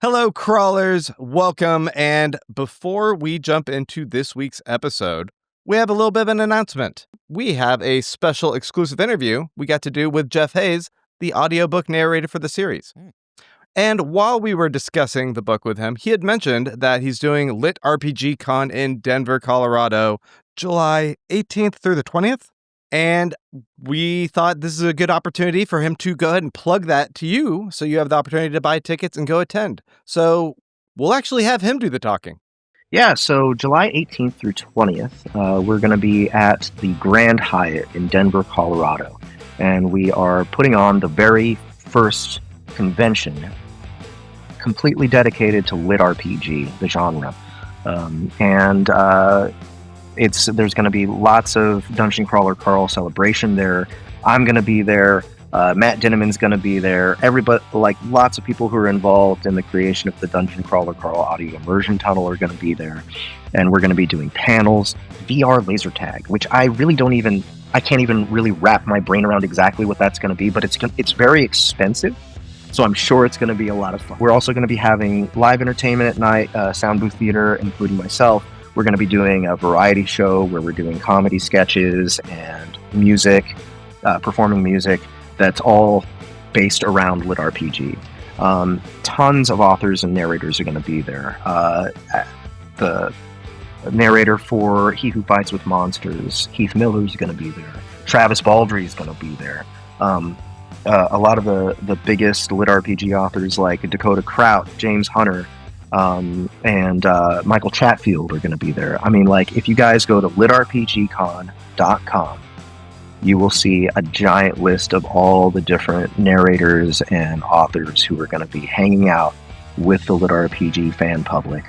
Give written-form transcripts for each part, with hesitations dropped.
Hello, crawlers. Welcome. And before we jump into this week's episode, we have a little bit of an announcement. We have a special exclusive interview we got to do with Jeff Hayes, the audiobook narrator for the series. And while we were discussing the book with him, he had mentioned that he's doing LitRPG Con in Denver, Colorado, July 18th through the 20th. And we thought this is a good opportunity for him to go ahead and plug that to you so you have the opportunity to buy tickets and go attend. So we'll actually have him do the talking. Yeah, so July 18th through 20th, we're going to be at the Grand Hyatt in Denver, Colorado. And we are putting on the very first convention completely dedicated to LitRPG, the genre. There's going to be lots of Dungeon Crawler Carl celebration there. I'm going to be there. Matt Dinniman's going to be there. Everybody, lots of people who are involved in the creation of the Dungeon Crawler Carl audio immersion tunnel are going to be there. And we're going to be doing panels, VR laser tag, which I can't even really wrap my brain around exactly what that's going to be, but it's very expensive. So I'm sure it's going to be a lot of fun. We're also going to be having live entertainment at night, Soundbooth Theater, including myself. We're going to be doing a variety show where we're doing comedy sketches and music, performing music that's all based around LitRPG. Tons of authors and narrators are going to be there. The narrator for He Who Fights with Monsters, Heath Miller, is going to be there. Travis Baldry is going to be there. A lot of the biggest LitRPG authors like Dakota Kraut, James Hunter, and Michael Chatfield are going to be there. I mean, if you guys go to litrpgcon.com, you will see a giant list of all the different narrators and authors who are going to be hanging out with the LitRPG fan public.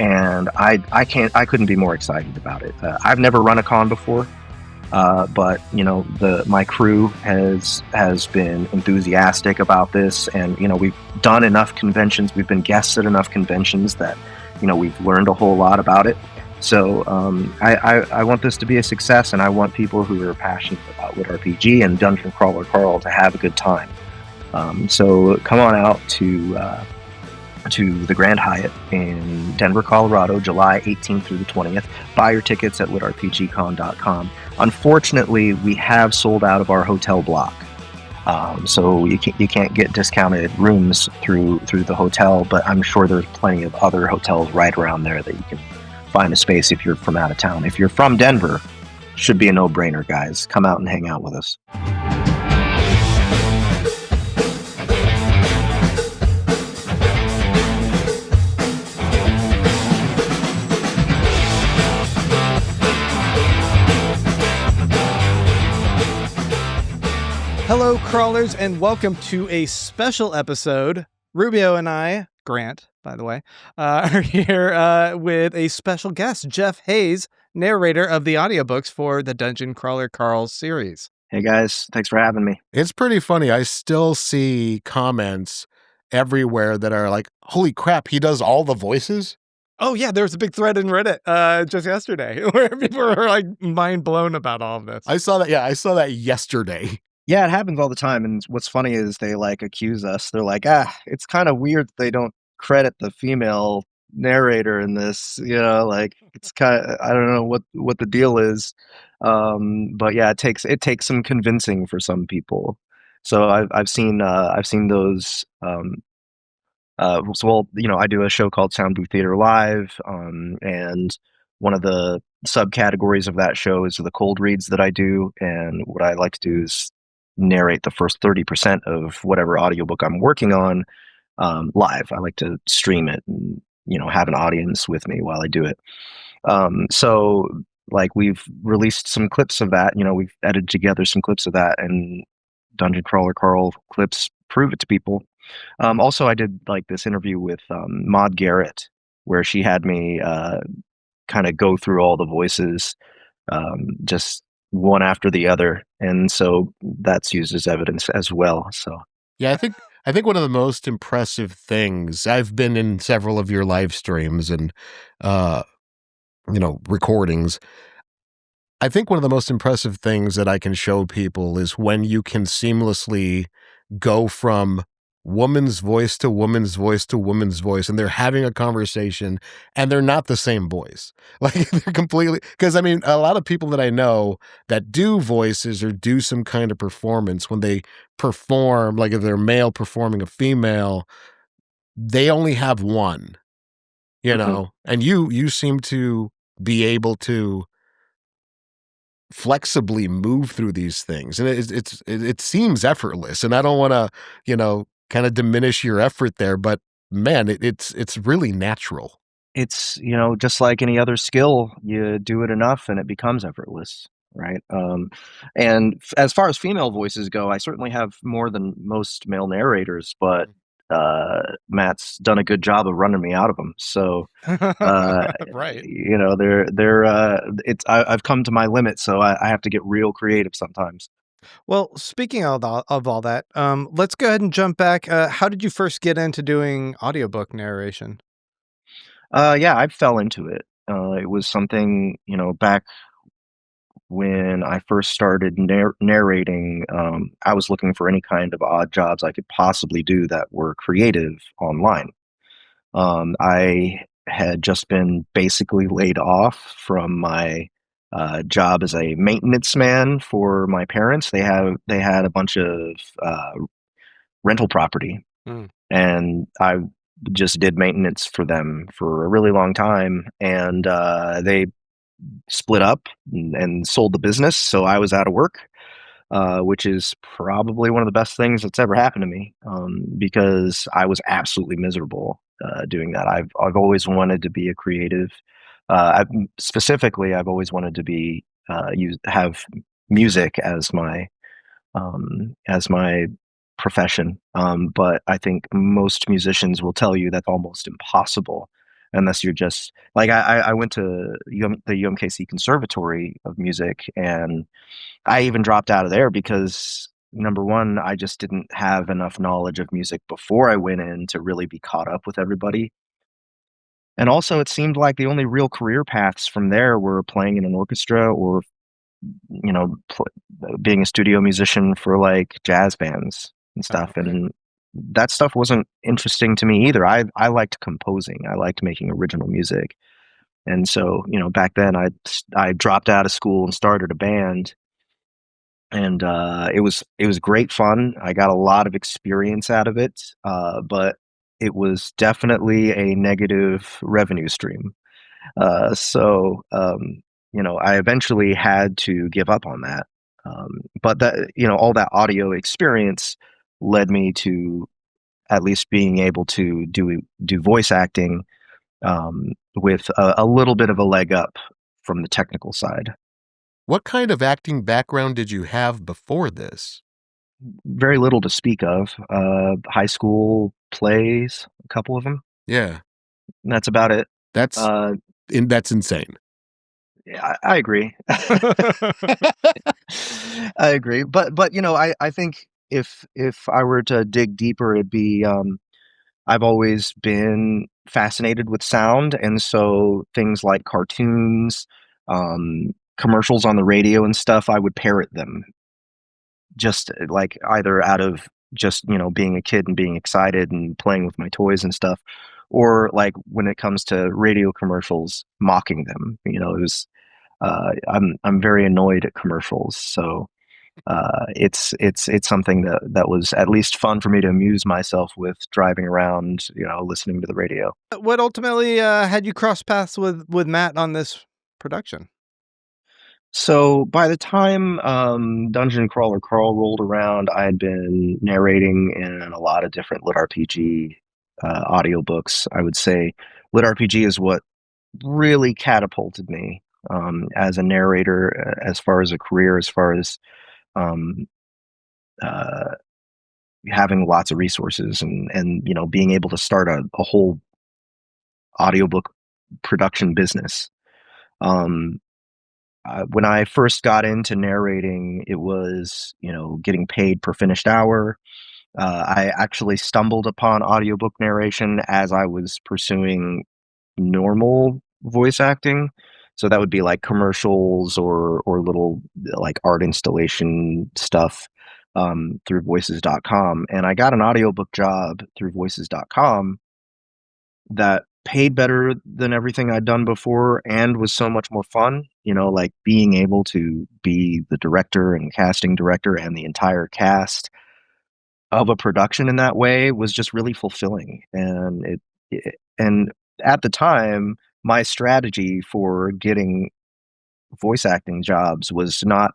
And I couldn't be more excited about it. I've never run a con before, but my crew has been enthusiastic about this, and we've done enough conventions, we've been guests at enough conventions that we've learned a whole lot about it. So I want this to be a success, and I want people who are passionate about LitRPG and Dungeon Crawler Carl to have a good time. So come on out to the Grand Hyatt in Denver, Colorado, July 18th through the 20th. Buy your tickets at litrpgcon.com. Unfortunately, we have sold out of our hotel block. So you can't get discounted rooms through the hotel, but I'm sure there's plenty of other hotels right around there that you can find a space if you're from out of town. If you're from Denver, should be a no-brainer, guys. Come out and hang out with us. Hello, crawlers, and welcome to a special episode. Rubio and I, Grant, by the way, are here with a special guest, Jeff Hayes, narrator of the audiobooks for the Dungeon Crawler Carl series. Hey, guys. Thanks for having me. It's pretty funny. I still see comments everywhere that are like, holy crap, he does all the voices? Oh, yeah, there was a big thread in Reddit just yesterday where people were mind blown about all of this. I saw that. Yeah, I saw that yesterday. Yeah, it happens all the time. And what's funny is they accuse us. They're like, it's kind of weird that they don't credit the female narrator in this. It's kind of, I don't know what the deal is. But yeah, it takes some convincing for some people. So I've seen those. I do a show called Soundbooth Theater Live, and one of the subcategories of that show is the cold reads that I do. And what I like to do is narrate the first 30% of whatever audiobook I'm working on live. I like to stream it and have an audience with me while I do it. So we've released some clips of that. We've edited together some clips of that, and Dungeon Crawler Carl clips prove it to people. Also, I did this interview with Maud Garrett, where she had me kind of go through all the voices, just one after the other, and so that's used as evidence as well. So yeah, I think one of the most impressive things, I've been in several of your live streams and recordings. I think one of the most impressive things that I can show people is when you can seamlessly go from woman's voice to woman's voice to woman's voice, and they're having a conversation, and they're not the same voice. Like they're completely, because I mean, a lot of people that I know that do voices or do some kind of performance, when they perform, like if they're male performing a female, they only have one, you Mhm. know, and you seem to be able to flexibly move through these things, and it seems effortless, and I don't want to, kind of diminish your effort there, but man, it's really natural. It's, just like any other skill, you do it enough and it becomes effortless, right? And as far as female voices go, I certainly have more than most male narrators, but Matt's done a good job of running me out of them. So, uh, Right. I've come to my limit, so I have to get real creative sometimes. Well, speaking of all that, let's go ahead and jump back. How did you first get into doing audiobook narration? Yeah, I fell into it. It was something, back when I first started narrating. I was looking for any kind of odd jobs I could possibly do that were creative online. I had just been basically laid off from my job as a maintenance man for my parents. They had a bunch of rental property, Mm. and I just did maintenance for them for a really long time. And they split up and sold the business, so I was out of work, which is probably one of the best things that's ever happened to me, because I was absolutely miserable doing that. I've always wanted to be a creative. Specifically, I've always wanted to be have music as my profession. But I think most musicians will tell you that's almost impossible unless you're just like I went to the UMKC Conservatory of Music, and I even dropped out of there because number one, I just didn't have enough knowledge of music before I went in to really be caught up with everybody. And also, it seemed like the only real career paths from there were playing in an orchestra or being a studio musician for like jazz bands and stuff. Okay. And that stuff wasn't interesting to me either. I liked composing. I liked making original music. And so, back then I dropped out of school and started a band, and it was great fun. I got a lot of experience out of it, but it was definitely a negative revenue stream. I eventually had to give up on that. But all that audio experience led me to at least being able to do voice acting, with a little bit of a leg up from the technical side. What kind of acting background did you have before this? Very little to speak of. High school plays, a couple of them. Yeah, That's about it. that's Uh, that's insane. yeah, I agree. I agree, but I think if I were to dig deeper, it'd be I've always been fascinated with sound, and so things like cartoons, commercials on the radio and stuff, I would parrot them, just like either out of just being a kid and being excited and playing with my toys and stuff, or like when it comes to radio commercials, mocking them. It was I'm very annoyed at commercials, so it's something that was at least fun for me to amuse myself with driving around, listening to the radio. What ultimately had you cross paths with Matt on this production? So by the time Dungeon Crawler Carl rolled around, I had been narrating in a lot of different LitRPG audiobooks. I would say LitRPG is what really catapulted me as a narrator, as far as a career, as far as um, uh, having lots of resources and being able to start a whole audiobook production business. Um, when I first got into narrating, it was getting paid per finished hour. I actually stumbled upon audiobook narration as I was pursuing normal voice acting. So that would be like commercials or little like art installation stuff. through voices.com, and I got an audiobook job through voices.com that paid better than everything I'd done before and was so much more fun. Like being able to be the director and casting director and the entire cast of a production in that way was just really fulfilling. And at the time, my strategy for getting voice acting jobs was not,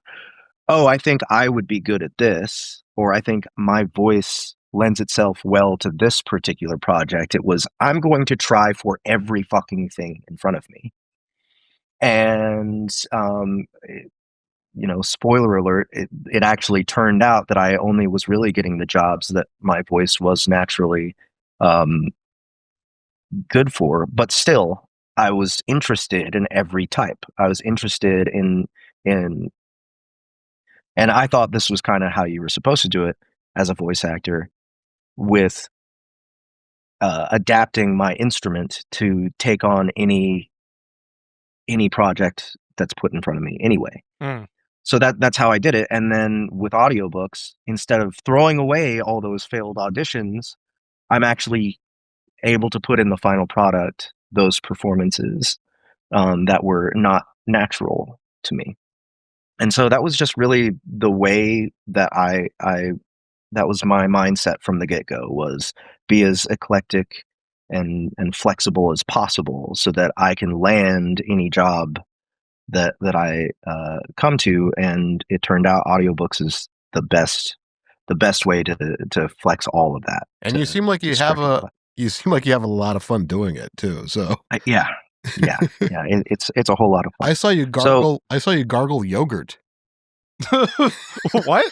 oh, I think I would be good at this, or I think my voice lends itself well to this particular project. It was, I'm going to try for every fucking thing in front of me. And, spoiler alert, it actually turned out that I only was really getting the jobs that my voice was naturally good for. But still, I was interested in every type. I was interested in and I thought this was kind of how you were supposed to do it as a voice actor, with adapting my instrument to take on any project that's put in front of me anyway. So that's how I did it. And then with audiobooks, instead of throwing away all those failed auditions, I'm actually able to put in the final product those performances that were not natural to me. And so that was just really the way that I that was my mindset from the get-go, was be as eclectic and flexible as possible so that I can land any job that I come to. And it turned out audiobooks is the best way to flex all of that. And you seem like you have a lot of fun doing it too. So yeah. It's a whole lot of fun. I saw you gargle yogurt. What?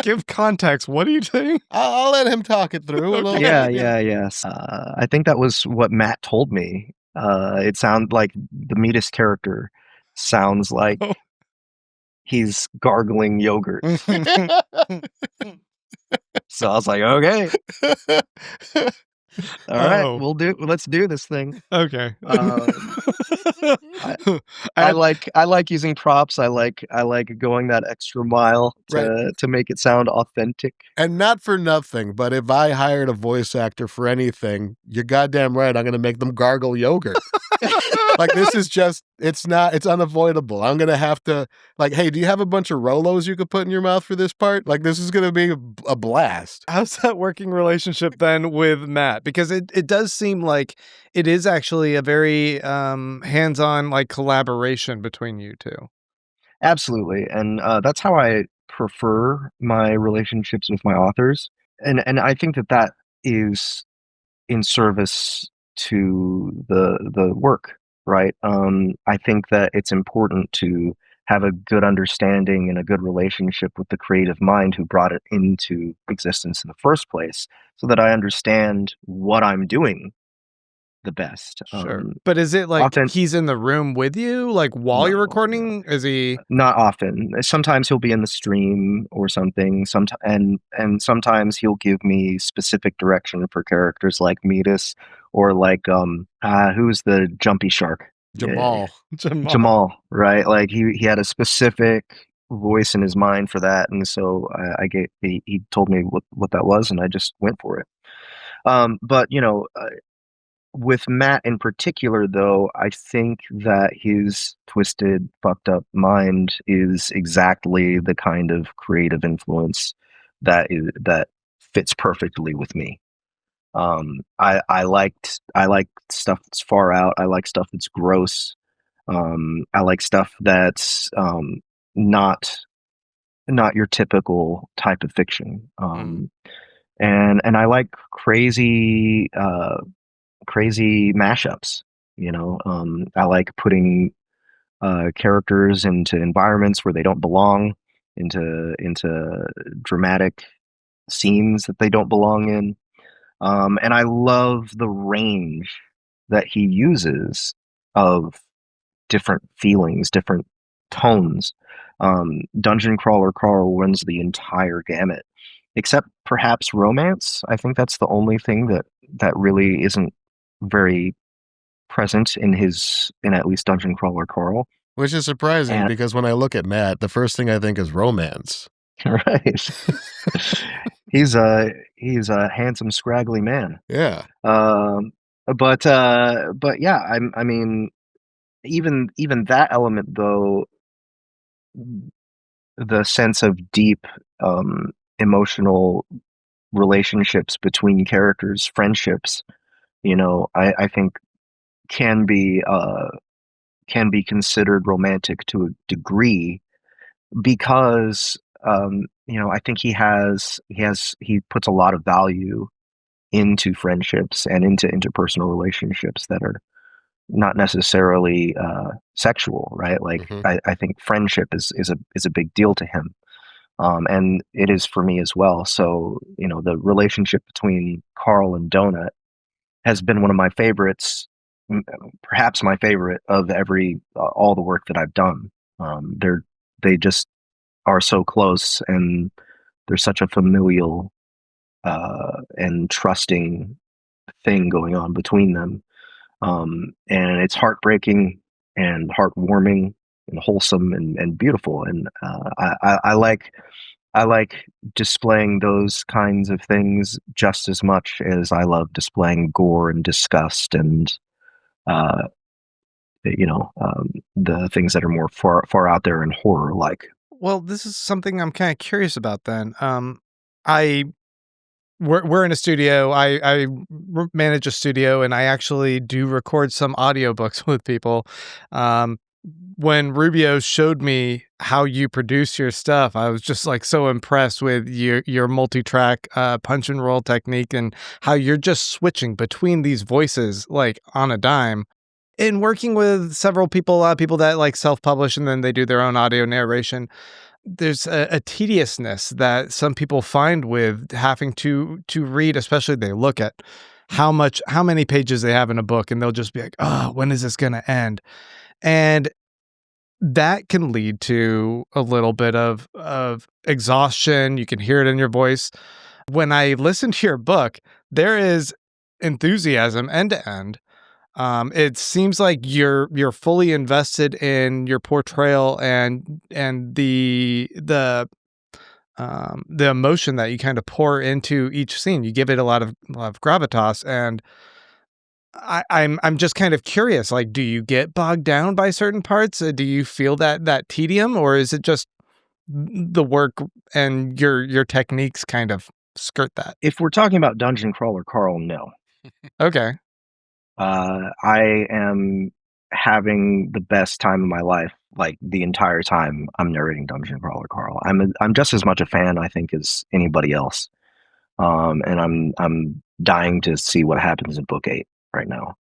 Give context. What are you saying? I'll let him talk it through. Okay. Yes. I think that was what Matt told me. It sounds like the Metis character sounds like he's gargling yogurt. So I was like, okay. All right, let's do this thing. Okay. I like using props. I like going that extra mile to make it sound authentic. And not for nothing, but if I hired a voice actor for anything, you're goddamn right, I'm going to make them gargle yogurt. Like, this is just, it's unavoidable. I'm going to have to, like, hey, do you have a bunch of Rolos you could put in your mouth for this part? Like, this is going to be a blast. How's that working relationship then with Matt? Because it does seem like it is actually a very hands-on, like, collaboration between you two. Absolutely. And that's how I prefer my relationships with my authors. And I think that is in service to the work, right? I think that it's important to have a good understanding and a good relationship with the creative mind who brought it into existence in the first place, so that I understand what I'm doing the best. Sure. But is it like he's in the room with you, like while you're recording? No. Is he? Not often. Sometimes he'll be in the stream or something. And sometimes he'll give me specific direction for characters like Metis, or like who's the jumpy shark? Jamal, right? Like he had a specific voice in his mind for that, and so he told me what that was, and I just went for it. But with Matt in particular, though, I think that his twisted, fucked up mind is exactly the kind of creative influence that fits perfectly with me. I like stuff that's far out. I like stuff that's gross. I like stuff that's not your typical type of fiction. And I like crazy mashups. I like putting characters into environments where they don't belong, into dramatic scenes that they don't belong in. And I love the range that he uses of different feelings, different tones. Dungeon Crawler Carl runs the entire gamut, except perhaps romance. I think that's the only thing that really isn't very present in at least Dungeon Crawler Carl. Which is surprising, because when I look at Matt, the first thing I think is romance. Right. He's a handsome, scraggly man. Yeah. Um, but yeah, I mean, even that element though, the sense of deep emotional relationships between characters, friendships, I think can be can be considered romantic to a degree because I think he puts a lot of value into friendships and into interpersonal relationships that are not necessarily sexual, right? Like Hmm. I think friendship is a big deal to him, and it is for me as well. So the relationship between Carl and Donut has been one of my favorites, perhaps my favorite of all the work that I've done. They just are so close, and there's such a familial and trusting thing going on between them. And it's heartbreaking and heartwarming and wholesome and beautiful. And I like displaying those kinds of things just as much as I love displaying gore and disgust and uh, the things that are more far out there and horror like. Well, this is something I'm kind of curious about then. I we're in a studio. I manage a studio, and I actually do record some audiobooks with people. Um, when Rubio showed me how you produce your stuff, I was just like so impressed with your multi-track punch and roll technique and how you're just switching between these voices like on a dime. In working with several people, a lot of people that like self-publish and then they do their own audio narration, there's a tediousness that some people find with having to read, especially they look at how many pages they have in a book, and they'll just be like, "Oh, when is this gonna end?" And that can lead to a little bit of exhaustion. You can hear it in your voice. When I listen to your book, there is enthusiasm end to end. It seems like you're fully invested in your portrayal and the emotion that you kind of pour into each scene. You give it a lot of gravitas, and I'm just kind of curious. Like, do you get bogged down by certain parts? Do you feel that tedium, or is it just the work and your techniques kind of skirt that? If we're talking about Dungeon Crawler Carl, no. Okay. I am having the best time of my life, like the entire time I'm narrating Dungeon Crawler Carl. I'm just as much a fan, I think, as anybody else. And I'm dying to see what happens in book 8 right now.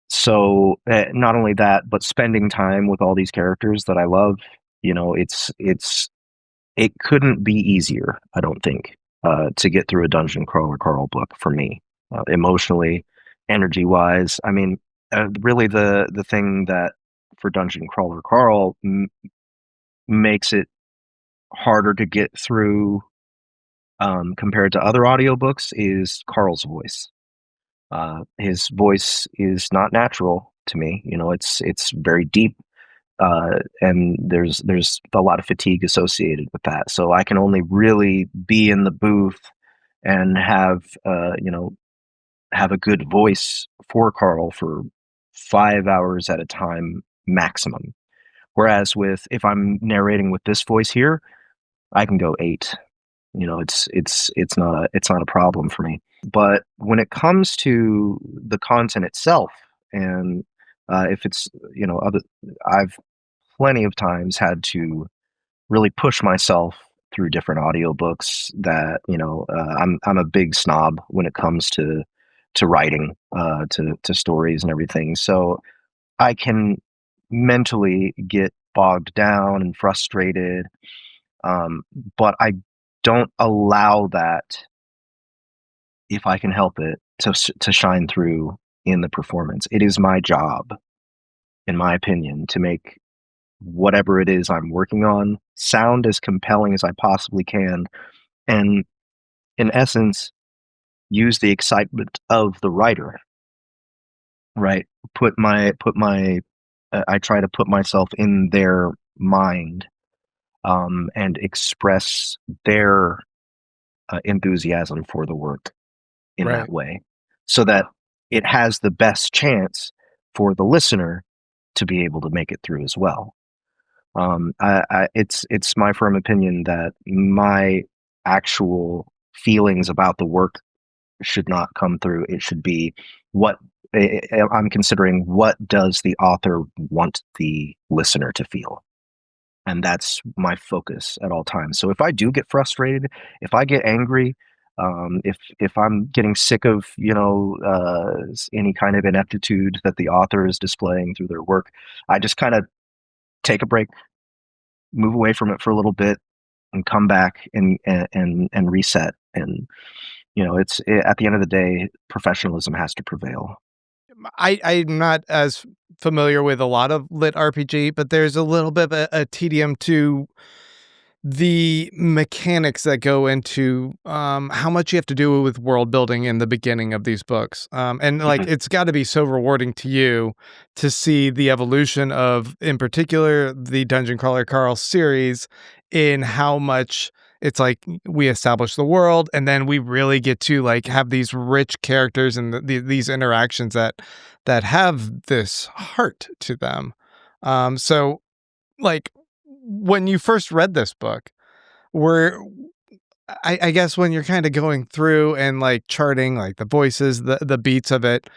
So not only that, but spending time with all these characters that I love, it couldn't be easier, I don't think, to get through a Dungeon Crawler Carl book for me, emotionally, energy wise. I mean, really, the thing that for Dungeon Crawler Carl makes it harder to get through compared to other audiobooks is Carl's voice. His voice is not natural to me. It's very deep, and there's a lot of fatigue associated with that. So I can only really be in the booth and have a good voice for Carl for 5 hours at a time maximum. Whereas if I'm narrating with this voice here, I can go 8. It's not a problem for me. But when it comes to the content itself, and if it's other, I've plenty of times had to really push myself through different audiobooks that I'm a big snob when it comes to writing, to stories and everything. So I can mentally get bogged down and frustrated, um, but I don't allow that, if I can help it, to shine through in the performance. It is my job, in my opinion, to make whatever it is I'm working on sound as compelling as I possibly can, and in essence, use the excitement of the writer. Right? I try to put myself in their mind, and express their enthusiasm for the work in Right. that way, so that it has the best chance for the listener to be able to make it through as well. It's my firm opinion that my actual feelings about the work should not come through. It should be what I'm considering. What does the author want the listener to feel? And that's my focus at all times. So if I do get frustrated, if I get angry, if I'm getting sick of any kind of ineptitude that the author is displaying through their work, I just kind of take a break, move away from it for a little bit, and come back and reset. And at the end of the day, professionalism has to prevail. I'm not as familiar with a lot of lit RPG, but there's a little bit of a tedium to the mechanics that go into how much you have to do with world building in the beginning of these books. And like, it's got to be so rewarding to you to see the evolution of, in particular, the Dungeon Crawler Carl series, in how much it's like we establish the world and then we really get to like have these rich characters and these interactions that have this heart to them. So like, when you first read this book, were I guess when you're kind of going through and like charting like the voices, the beats of it,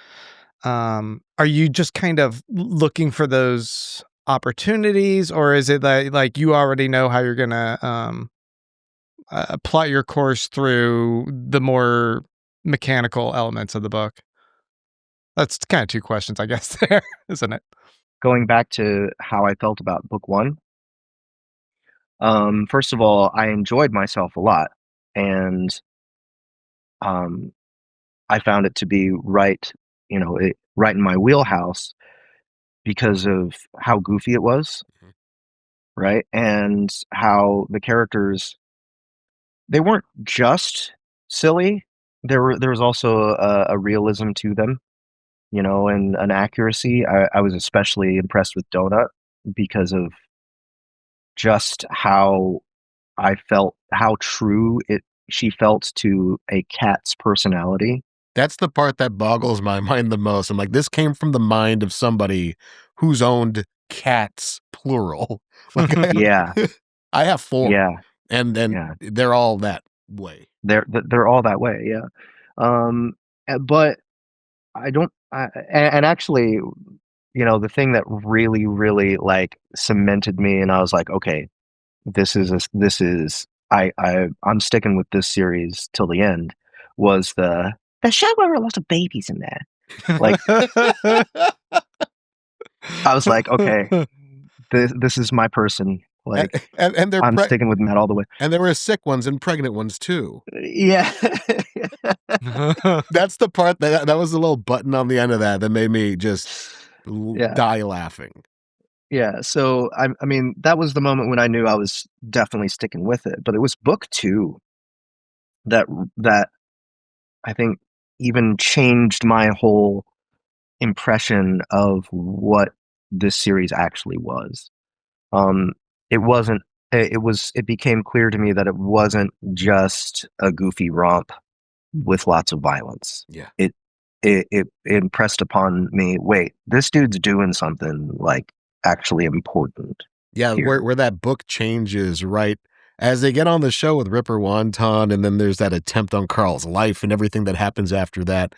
are you just kind of looking for those opportunities, or is it that like you already know how you're gonna plot your course through the more mechanical elements of the book? That's kind of two questions, I guess, there, isn't it? Going back to how I felt about book one, first of all, I enjoyed myself a lot, and um, I found it to be right in my wheelhouse because of how goofy it was, right? And how the characters, they weren't just silly. There was also a realism to them, and an accuracy. I was especially impressed with Donut because of just how I felt, how true she felt to a cat's personality. That's the part that boggles my mind the most. I'm like, this came from the mind of somebody who's owned cats, plural. Like, Yeah, I have 4, yeah, and yeah. they're all that way. They're all that way. Yeah. But I don't. And actually, the thing that really, really like cemented me, and I was like, okay, I'm sticking with this series till the end. Was the show where there were lots of babies in there? Like, I was like, okay, this is my person. Like, and they're I'm sticking with Matt all the way. and there were sick ones and pregnant ones too. Yeah. That's the part that was the little button on the end of that made me just die laughing. Yeah, so I mean, that was the moment when I knew I was definitely sticking with it. But it was book 2 that I think even changed my whole impression of what this series actually was. It wasn't. It became clear to me that it wasn't just a goofy romp with lots of violence. Yeah. It impressed upon me, wait, this dude's doing something like actually important. Yeah, where that book changes right as they get on the show with Ripper Wonton, and then there's that attempt on Carl's life and everything that happens after that.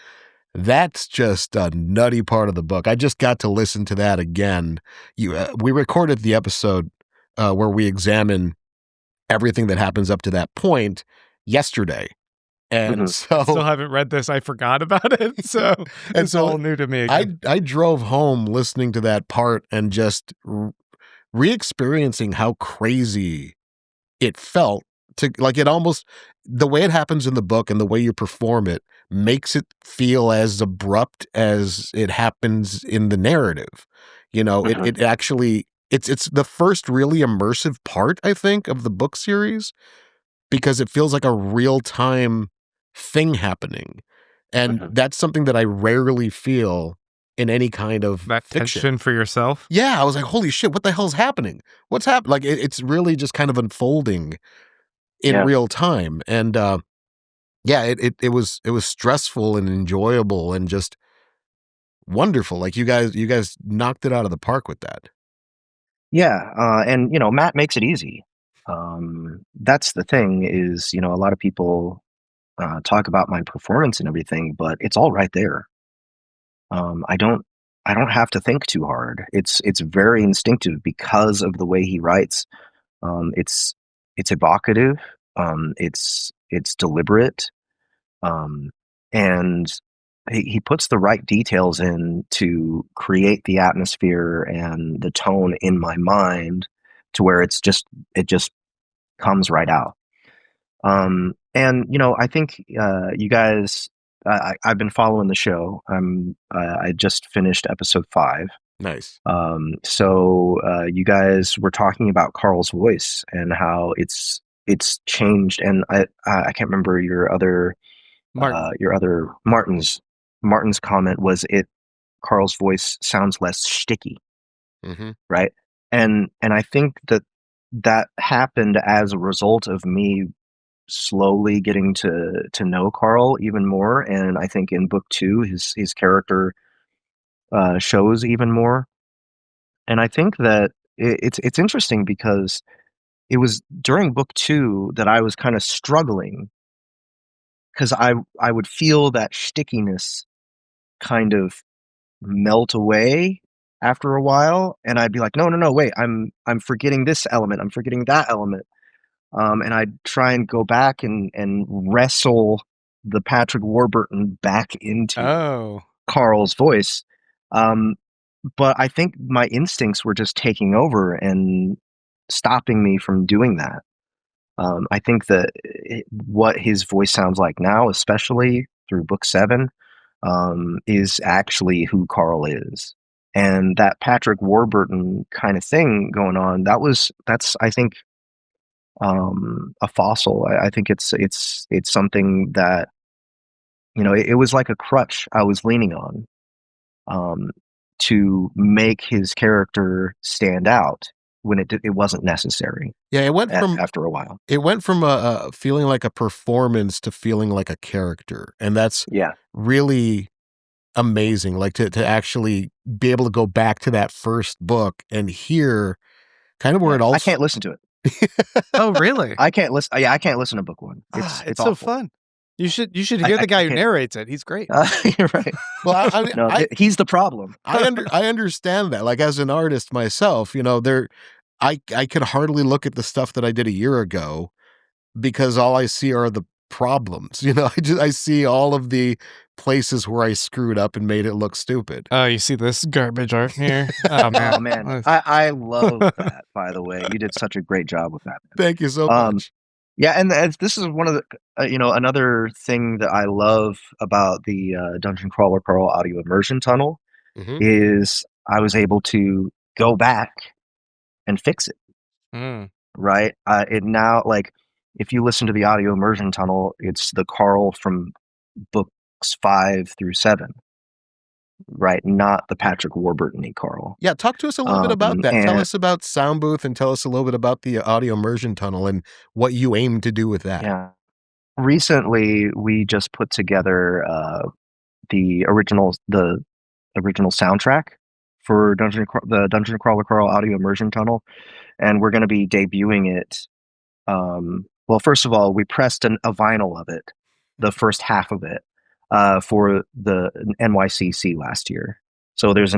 That's just a nutty part of the book. I just got to listen to that again. We recorded the episode where we examine everything that happens up to that point yesterday. And so I still haven't read this. I forgot about it. So it's all new to me again. I drove home listening to that part and just re-experiencing how crazy it felt to like it almost the way it happens in the book and the way you perform it makes it feel as abrupt as it happens in the narrative. It actually it's the first really immersive part, I think, of the book series because it feels like a real-time thing happening. And that's something that I rarely feel in any kind of That fiction. tension for yourself. Yeah, I was like, holy shit, what the hell's happening? What's happening? Like it's really just kind of unfolding in real time. And it was stressful and enjoyable and just wonderful. Like you guys knocked it out of the park with that. Yeah, and Matt makes it easy. That's the thing is, a lot of people talk about my performance and everything, but it's all right there. I don't have to think too hard. It's very instinctive because of the way he writes. It's evocative. It's deliberate. And he puts the right details in to create the atmosphere and the tone in my mind to where it just comes right out. And I think you guys, I've been following the show. I just finished episode 5. Nice. So you guys were talking about Carl's voice and how it's changed, and I can't remember your other Martin's comment was Carl's voice sounds less sticky, right? And I think that happened as a result of me slowly getting to know Carl even more, and I think in book 2 his character shows even more. And I think that it's interesting because it was during book 2 that I was kind of struggling because I would feel that stickiness kind of melt away after a while, and I'd be like, no, wait, I'm forgetting this element, I'm forgetting that element, and I'd try and go back and wrestle the Patrick Warburton back into Carl's voice, but I think my instincts were just taking over and stopping me from doing that. I think that what his voice sounds like now, especially through book 7, is actually who Carl is. And that Patrick Warburton kind of thing going on, that's I think a fossil. I think it's something that it was like a crutch I was leaning on to make his character stand out when it wasn't necessary. Yeah, it went from after a while. It went from a feeling like a performance to feeling like a character, and that's really amazing. Like to actually be able to go back to that first book and hear kind of where it all. I can't listen to it. Oh, really? I can't listen. Yeah, I can't listen to book 1. It's so fun. You should hear the guy who narrates it. He's great. You're right. Well, he's the problem. I understand that. Like as an artist myself, I could hardly look at the stuff that I did a year ago because all I see are the problems. I see all of the places where I screwed up and made it look stupid. Oh, you see this garbage art here? Oh man. Oh man. I love that, by the way. You did such a great job with that. Thank you so much. Yeah, and this is one of the another thing that I love about the Dungeon Crawler Carl audio immersion tunnel is I was able to go back and fix it. Right? It now, like, if you listen to the audio immersion tunnel, it's the Carl from books 5 through 7. Right, not the Patrick Warburton-y Carl. Yeah, talk to us a little bit about that. Tell us about Soundbooth and tell us a little bit about the audio immersion tunnel and what you aim to do with that. Yeah. Recently, we just put together the original soundtrack for the Dungeon Crawler Carl audio immersion tunnel, and we're going to be debuting it. Well, first of all, we pressed a vinyl of it, the first half of it, for the NYCC last year. So there's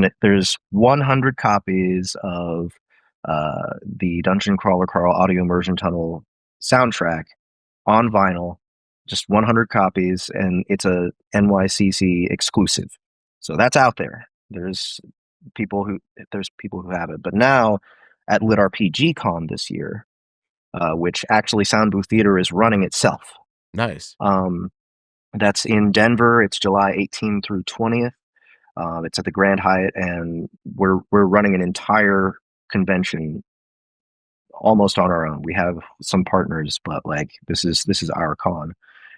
100 copies of the Dungeon Crawler Carl audio immersion tunnel soundtrack on vinyl, just 100 copies, and it's a NYCC exclusive. So that's out there. There's people who have it. But now at LitRPG Con this year, which actually Soundbooth Theater is running itself. Nice. That's in Denver. It's July 18th through 20th. It's at the Grand Hyatt, and we're running an entire convention almost on our own. We have some partners, but like this is our con,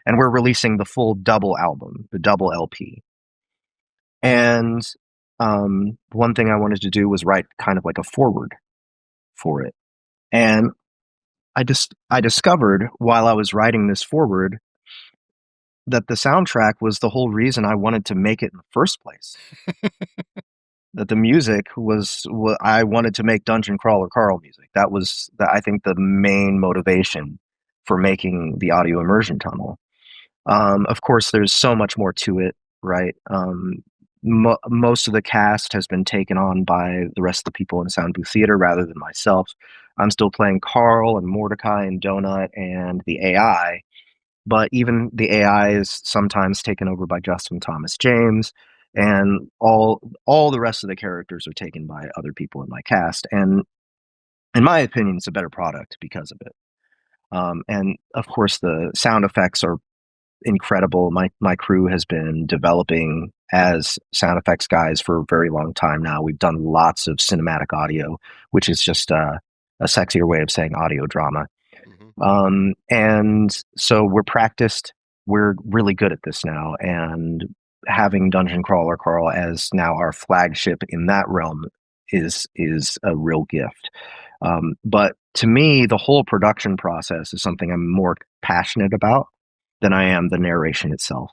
and we're releasing the full double album, the double LP. And one thing I wanted to do was write kind of like a foreword for it. And I discovered while I was writing this foreword that the soundtrack was the whole reason I wanted to make it in the first place. That the music was what I wanted to make Dungeon Crawler Carl music. That was I think the main motivation for making the audio immersion tunnel. Of course, there's so much more to it, right? Most of the cast has been taken on by the rest of the people in Soundbooth Theater rather than myself. I'm still playing Carl and Mordecai and Donut and the AI, but even the AI is sometimes taken over by Justin Thomas James, and all the rest of the characters are taken by other people in my cast. And in my opinion, it's a better product because of it. And of course, the sound effects are incredible. My crew has been developing as sound effects guys for a very long time now. We've done lots of cinematic audio, which is just a sexier way of saying audio drama. And so we're practiced. We're really good at this now, and having Dungeon Crawler Carl as now our flagship in that realm is a real gift. But to me, the whole production process is something I'm more passionate about than I am the narration itself.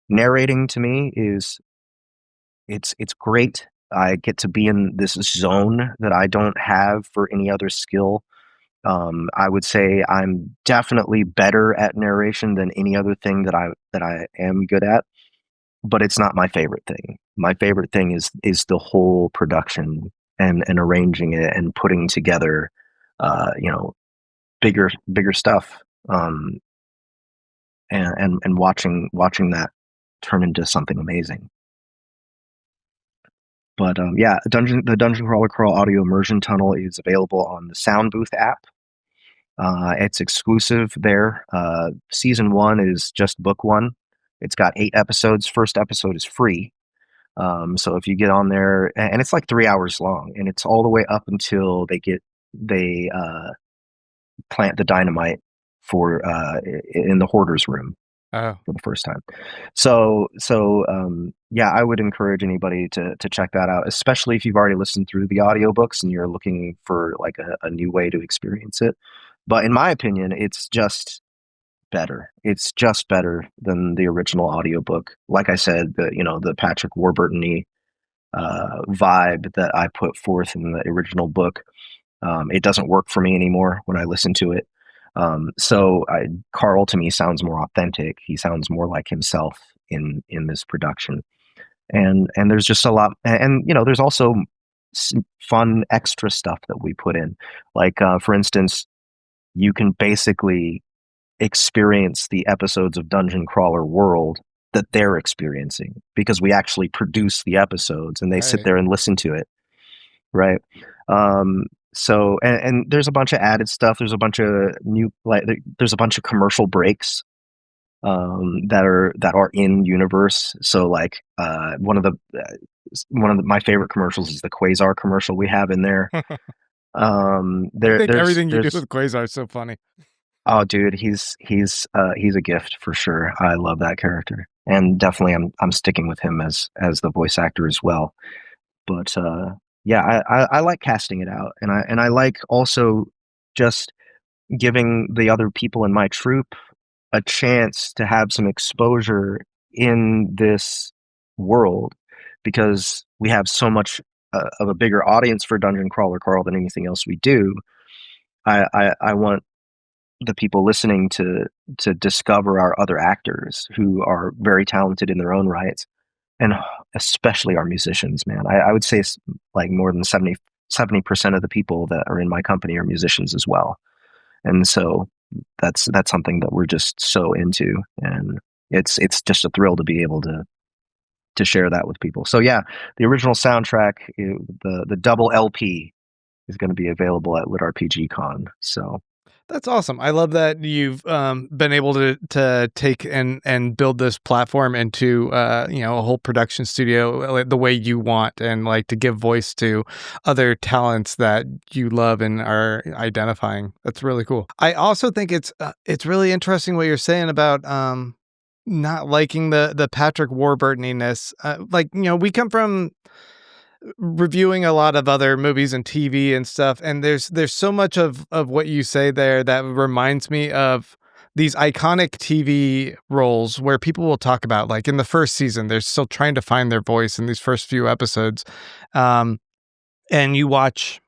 Narrating to me is it's great. I get to be in this zone that I don't have for any other skill. I would say I'm definitely better at narration than any other thing that I am good at, but it's not my favorite thing. My favorite thing is the whole production and arranging it and putting together, bigger stuff. And watching that turn into something amazing. But the Dungeon Crawler Carl audio immersion tunnel is available on the Soundbooth app. It's exclusive there. Season 1 is just book 1. It's got 8 episodes. First episode is free. So if you get on there, and it's like 3 hours long, and it's all the way up until they plant the dynamite for in the hoarder's room for the first time. So I would encourage anybody to check that out, especially if you've already listened through the audiobooks and you're looking for like a new way to experience it. But in my opinion, it's just better. It's just better than the original audiobook. Like I said, the Patrick Warburton-y vibe that I put forth in the original book, it doesn't work for me anymore when I listen to it. Carl to me sounds more authentic. He sounds more like himself in this production, and there's just a lot. And there's also fun extra stuff that we put in. Like for instance, you can basically experience the episodes of Dungeon Crawler World that they're experiencing because we actually produce the episodes and they sit there and listen to it, right? So and there's a bunch of added stuff. There's a bunch of there's a bunch of commercial breaks that are in universe. So like one of my favorite commercials is the Quasar commercial we have in there. I think everything you do with Quasar is so funny. Oh, dude, he's a gift for sure. I love that character, and definitely I'm sticking with him as the voice actor as well. But I like casting it out, and I like also just giving the other people in my troupe a chance to have some exposure in this world because we have so much of a bigger audience for Dungeon Crawler Carl than anything else we do. I want the people listening to discover our other actors who are very talented in their own rights, and especially our musicians, man. I would say like more than 70% of the people that are in my company are musicians as well. And so that's something that we're just so into, and it's just a thrill to be able to share that with people. So yeah, the original soundtrack, the double LP is going to be available at LitRPG Con. So that's awesome. I love that you've been able to take and build this platform into a whole production studio the way you want, and like to give voice to other talents that you love and are identifying. That's really cool. I also think it's really interesting what you're saying about not liking the Patrick Warburton-iness. We come from reviewing a lot of other movies and TV and stuff, and there's so much of what you say there that reminds me of these iconic TV roles where people will talk about, like in the first season, they're still trying to find their voice in these first few episodes, um, and you watch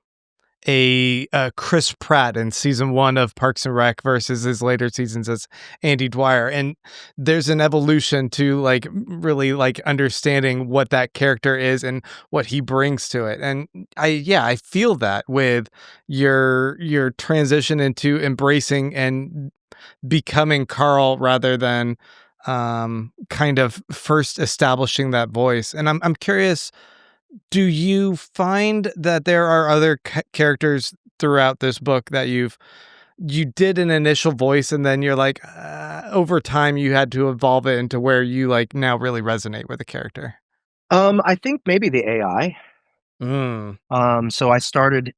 a Chris Pratt in season 1 of Parks and Rec versus his later seasons as Andy Dwyer, and there's an evolution to, like, really, like, understanding what that character is and what he brings to it, and I feel that with your transition into embracing and becoming Carl rather than, kind of first establishing that voice, and I'm curious, do you find that there are other characters throughout this book that you did an initial voice and then you're like, over time you had to evolve it into where you, like, now really resonate with the character? I think maybe the AI. Mm. So I started,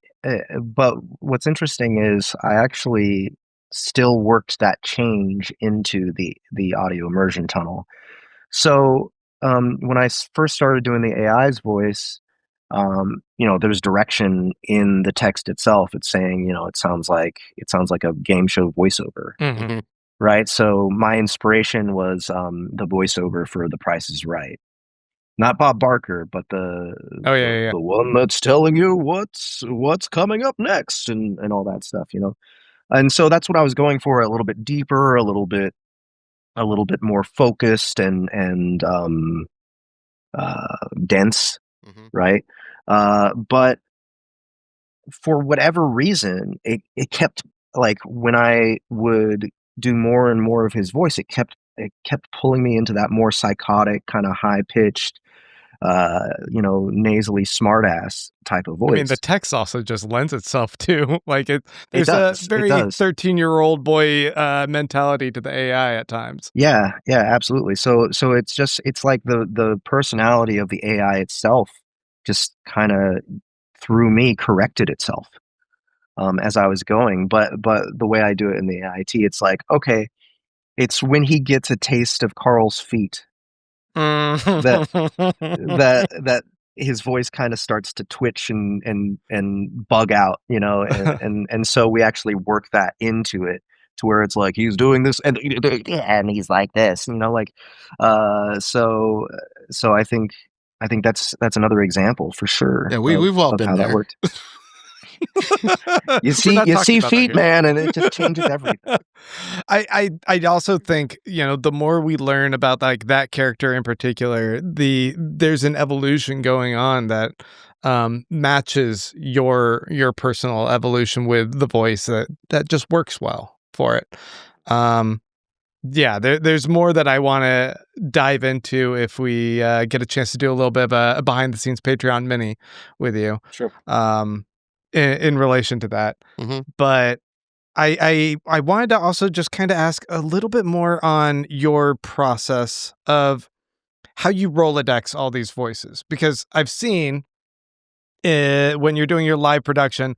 but what's interesting is I actually still worked that change into the audio immersion tunnel. So when I first started doing the AI's voice, there's direction in the text itself. It's saying, it sounds like a game show voiceover, Mhm. Mhm. right? So my inspiration was the voiceover for The Price is Right. Not Bob Barker, but Oh, yeah. the one that's telling you what's coming up next and all that stuff. And so that's what I was going for, a little bit deeper, a little bit more focused and dense, Mhm. right? But for whatever reason, it kept, like, when I would do more and more of his voice, it kept pulling me into that more psychotic, kind of high pitched, nasally smartass type of I mean, the voice. text also just lends itself to, like, It there's a does. It very does. 13-year-old boy, mentality to the AI at times. Yeah, yeah, absolutely. So it's like the personality of the AI itself just kind of through me corrected itself as I was going. But the way I do it in the AIT, it's like, okay, it's when he gets a taste of Carl's feet that that his voice kind of starts to twitch and bug out, and so we actually work that into it to where it's like he's doing this and he's like this, like so I think that's another example for sure Yeah, of we've all of been how that there. worked. You We're see not you talking see about that feet, here. man, and it just changes everything. I also think, the more we learn about, like, that character in particular, there's an evolution going on that matches your personal evolution with the voice that just works well for it. Um yeah, there's more that I want to dive into if we get a chance to do a little bit of a behind the scenes Patreon mini with you. Sure. Um in relation to that. Mhm. But I wanted to also just kind of ask a little bit more on your process of how you Rolodex all these voices, because I've seen when you're doing your live production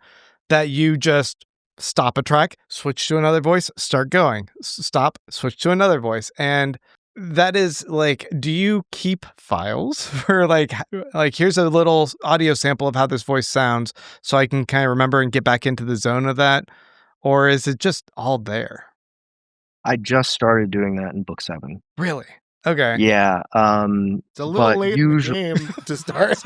that you just stop a track, switch to another voice, start going, stop, switch to another voice, and that is like, do you keep files for, like, like, here's a little audio sample of how this voice sounds so I can kind of remember and get back into the zone of that? Or is it just all there? I just started doing that in book 7. Really? Okay. Yeah, It's a little but late in the usually game to start.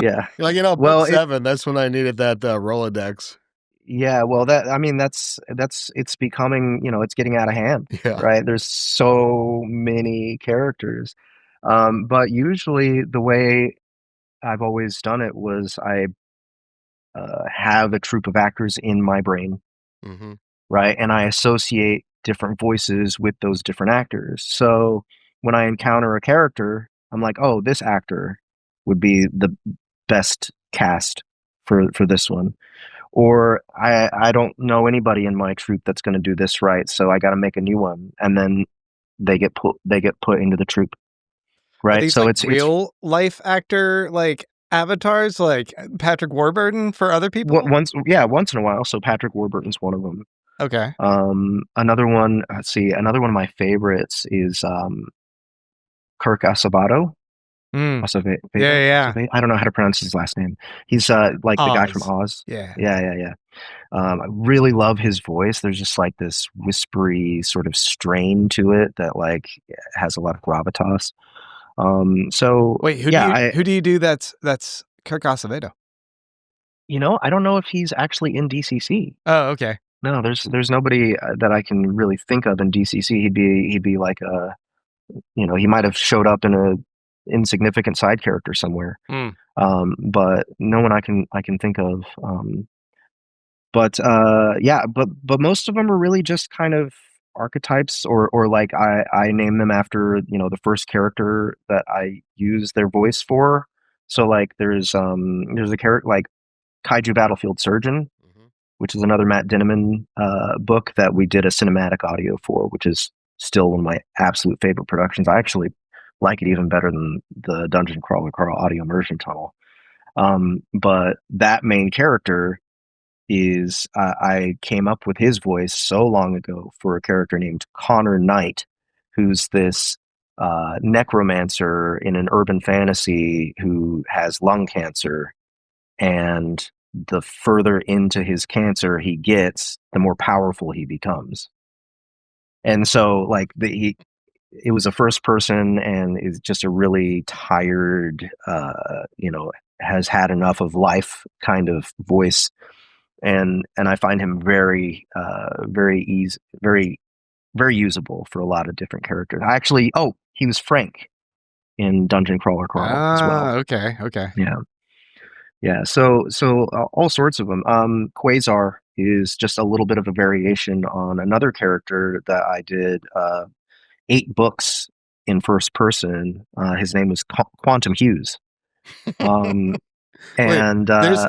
yeah. You're like, book Well, 7, that's when I needed that, Rolodex. yeah, well, it's becoming, it's getting out of hand, Yeah. right? There's so many characters. But usually the way I've always done it was I have a troupe of actors in my brain, Mhm. right? And I associate different voices with those different actors. So when I encounter a character, I'm like, oh, this actor would be the best cast for this one. Or I don't know anybody in my troupe that's going to do this right, so I got to make a new one, and then they get put into the troupe, Are right? these, So like, it's real life actor, like, avatars, like Patrick Warburton for other people? once in a while. So Patrick Warburton's one of them. Okay. Another one. Let's see. Another one of my favorites is Kirk Acevedo. Yeah. I don't know how to pronounce his last name. He's like the guy from Oz. Yeah. I really love his voice. There's just like this whispery sort of strain to it that like has a lot of gravitas. Wait, who do you do that's Kirk Acevedo? I don't know if he's actually in DCC. Oh, okay. No, there's nobody that I can really think of in DCC. He'd be like a, he might have showed up in a insignificant side character somewhere. But no one I can think of. But most of them are really just kind of archetypes, or like I name them after the first character that I use their voice for. So like there's a character like Kaiju Battlefield Surgeon, which is another Matt Dinniman book that we did a cinematic audio for, which is still one of my absolute favorite productions. I actually like it even better than the Dungeon Crawler Carl audio immersion tunnel. But that main character is I came up with his voice so long ago for a character named Connor Knight, who's this necromancer in an urban fantasy who has lung cancer, and the further into his cancer he gets, the more powerful he becomes. And so like it was a first person and is just a really tired, has had enough of life kind of voice. And I find him very very usable for a lot of different characters. He was Frank in Dungeon Crawler Carl as well. Okay. Yeah. So all sorts of them. Quasar is just a little bit of a variation on another character that I did 8 books in first person. His name was Quantum Hughes. And there's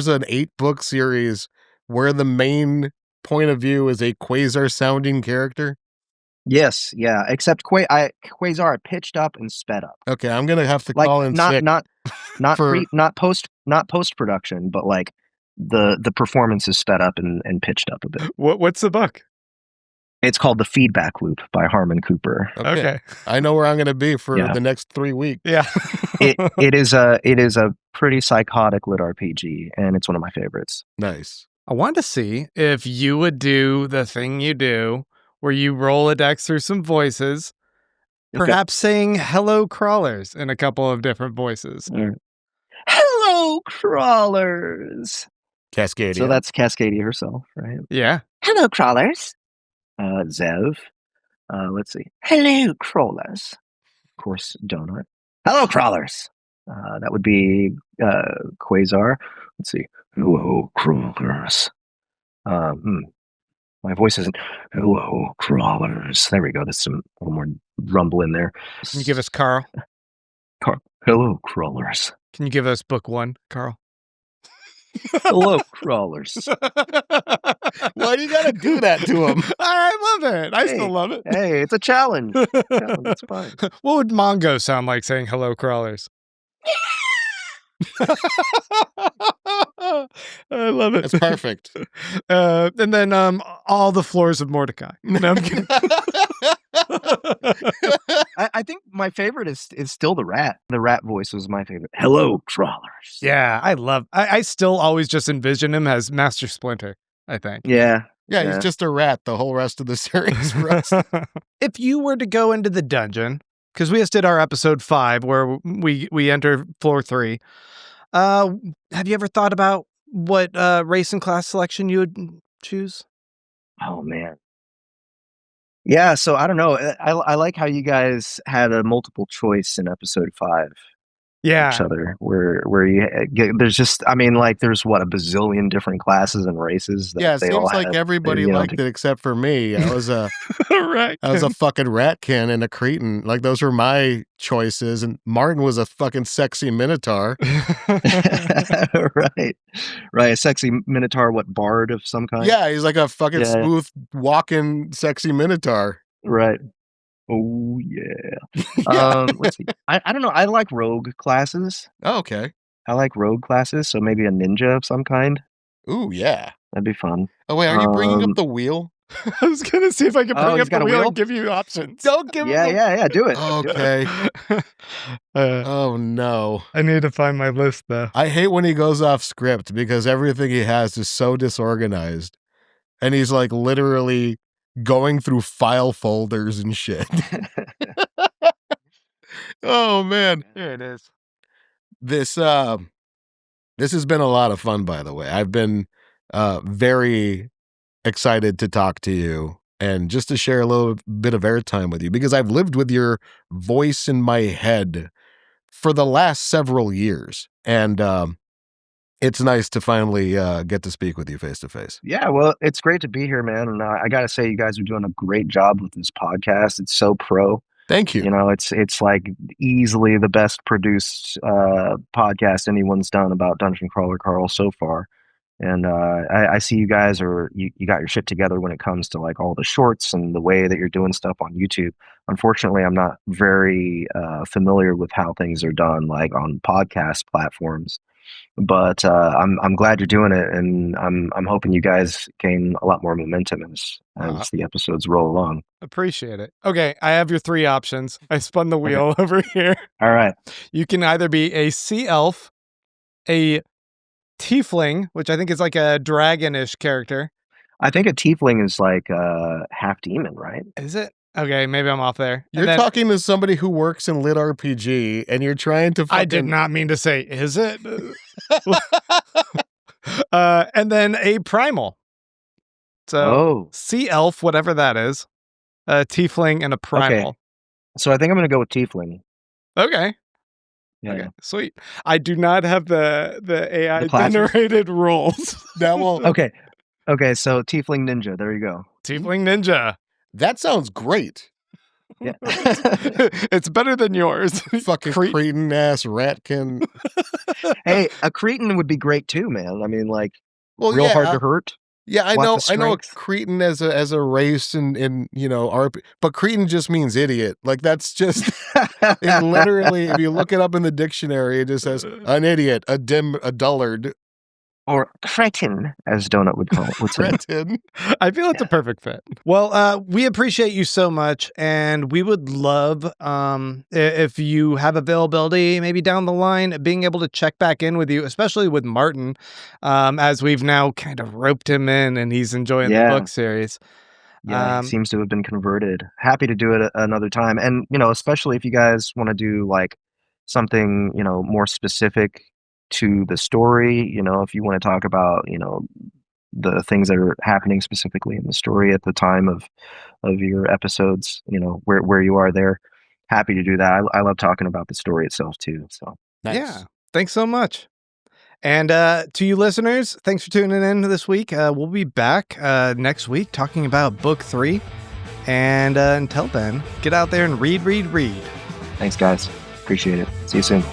an 8-book series where the main point of view is a Quasar sounding character. Yes, yeah. Except Quasar pitched up and sped up. Okay, I'm gonna have to call in sick. Not post production, but like the performance is sped up and pitched up a bit. What's the book? It's called The Feedback Loop by Harmon Cooper. Okay. I know where I'm going to be for the next 3 weeks. Yeah. it is a pretty psychotic LitRPG, and it's one of my favorites. Nice. I wanted to see if you would do the thing you do where you roll a dex through some voices, perhaps saying hello crawlers in a couple of different voices. Hello crawlers. Cascadia. So that's Cascadia herself, right? Yeah. Hello crawlers. Zev. Let's see. Hello, crawlers. Of course, Donut. Hello, crawlers. That would be Quasar. Let's see. Hello, crawlers. My voice isn't. Hello, crawlers. There we go. There's a little more rumble in there. Can you give us Carl? Hello, crawlers. Can you give us book 1, Carl? Hello, crawlers. Why do you gotta do that to him? I love it. I still love it. Hey, it's a challenge. It's fine. What would Mongo sound like saying hello, crawlers? I love it. That's perfect. And then all the floors of Mordecai. No, I'm kidding. I think my favorite is still the rat. The rat voice was my favorite. Hello, crawlers. Yeah, I still always just envision him as Master Splinter, I think. Yeah, he's just a rat the whole rest of the series. If you were to go into the dungeon, because we just did our episode 5 where we enter floor 3, have you ever thought about what race and class selection you would choose? Oh, man. Yeah, so I don't know. I like how you guys had a multiple choice in episode 5. Yeah. Each other, where you there's just, I mean, like there's a bazillion different classes and races. That it seems like everybody liked it except for me. I was a I was a fucking ratkin and a cretin. Like those were my choices, and Martin was a fucking sexy minotaur. Right, a sexy minotaur. What, bard of some kind? Yeah, he's like a fucking smooth walking sexy minotaur. Right. Oh yeah. Let's see. I don't know. I like rogue classes. Oh, okay. I like rogue classes, so maybe a ninja of some kind. Ooh, yeah. That'd be fun. Oh wait, are you bringing up the wheel? I was gonna see if I could bring he's up the got a wheel wheel? and give you options. Don't give Yeah, him yeah, do it. Okay. Oh no. I need to find my list though. I hate when he goes off script because everything he has is so disorganized. And he's like literally going through file folders and shit. Oh man. Here it is. This has been a lot of fun, by the way. I've been very excited to talk to you and just to share a little bit of airtime with you because I've lived with your voice in my head for the last several years. And it's nice to finally get to speak with you face to face. Yeah, well, it's great to be here, man. And I got to say, you guys are doing a great job with this podcast. It's so pro. Thank you. You know, it's like easily the best produced podcast anyone's done about Dungeon Crawler Carl so far. And I see you guys you got your shit together when it comes to like all the shorts and the way that you're doing stuff on YouTube. Unfortunately, I'm not very familiar with how things are done like on podcast platforms. But I'm glad you're doing it, and I'm hoping you guys gain a lot more momentum as the episodes roll along. Appreciate it. Okay, I have your 3 options. I spun the wheel over here. All right. You can either be a sea elf, a tiefling, which I think is like a dragonish character. I think a tiefling is like half demon, right? Is it? Okay, maybe I'm off there. You're talking to somebody who works in LitRPG, and you're trying to fucking... I did not mean to say, is it? And then a primal. So, sea elf, whatever that is. A tiefling and a primal. Okay. So I think I'm going to go with tiefling. Okay. Yeah. Okay, sweet. I do not have the AI generated roles. That will... Okay, so tiefling ninja. There you go. Tiefling ninja. That sounds great. Yeah. It's better than yours. Fucking cretin ass ratkin. Hey, a cretin would be great too, man. I mean, like, real hard to hurt. Yeah, I know a cretin as a race in you know, RP, but cretin just means idiot. Like that's just it literally, if you look it up in the dictionary, it just says an idiot, a dullard. Or cretin, as Donut would call it. Cretin. I feel it's a perfect fit. Well, we appreciate you so much, and we would love if you have availability, maybe down the line, being able to check back in with you, especially with Martin, as we've now kind of roped him in, and he's enjoying the book series. Yeah, he seems to have been converted. Happy to do it another time, and you know, especially if you guys want to do like something, you know, more specific to the story, you know, if you want to talk about, you know, the things that are happening specifically in the story at the time of your episodes, you know, where you are there, happy to do that. I love talking about the story itself too. So nice. Yeah, thanks so much. And to you listeners, thanks for tuning in this week. We'll be back next week talking about book 3. And until then, get out there and read. Thanks, guys. Appreciate it. See you soon.